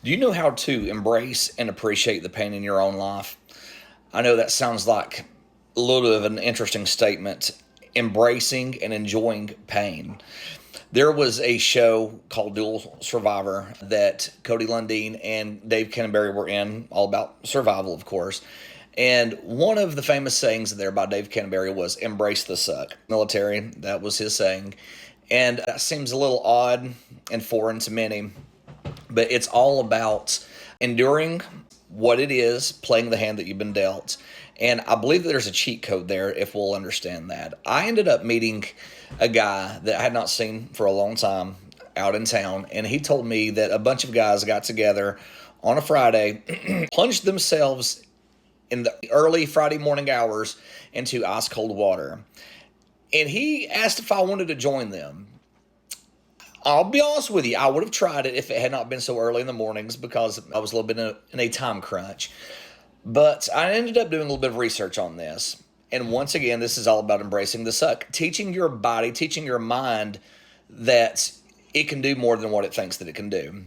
Do you know how to embrace and appreciate the pain in your own life? I know that sounds like a little bit of an interesting statement. Embracing and enjoying pain. There was a show called Dual Survivor that Cody Lundin and Dave Canterbury were in, all about survival, of course. And one of the famous sayings there by Dave Canterbury was "Embrace the suck." Military, that was his saying. And that seems a little odd and foreign to many, but it's all about enduring what it is, playing the hand that you've been dealt. And I believe that there's a cheat code there if we'll understand that. I ended up meeting a guy that I had not seen for a long time out in town, and he told me that a bunch of guys got together on a Friday, plunged themselves in the early Friday morning hours into ice cold water. And he asked if I wanted to join them. I'll be honest with you, I would have tried it if it had not been so early in the mornings because I was a little bit in a time crunch. But I ended up doing a little bit of research on this. And once again, this is all about embracing the suck, teaching your body, teaching your mind that it can do more than what it thinks that it can do.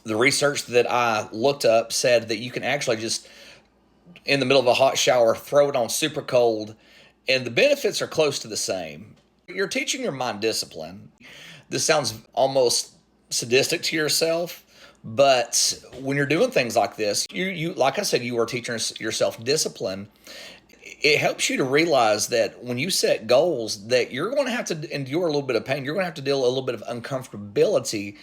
The research that I looked up said that you can actually just, in the middle of a hot shower, throw it on super cold, and the benefits are close to the same. You're teaching your mind discipline. This sounds almost sadistic to yourself, but when you're doing things like this, you like I said, you are teaching yourself discipline. It helps you to realize that when you set goals, that you're going to have to endure a little bit of pain. You're going to have to deal a little bit of uncomfortability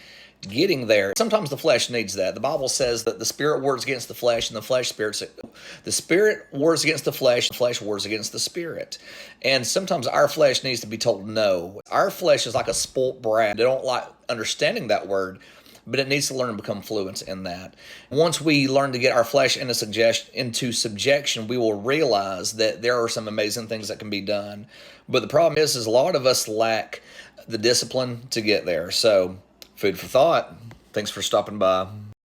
getting there. Sometimes the flesh needs that. The Bible says that the spirit wars against the flesh, and the spirit wars against the flesh wars against the spirit. And sometimes our flesh needs to be told no. Our flesh is like a spoilt brat. They don't like understanding that word, but it needs to learn to become fluent in that. Once we learn to get our flesh into subjection, we will realize that there are some amazing things that can be done. But the problem is a lot of us lack the discipline to get there. So, food for thought. Thanks for stopping by.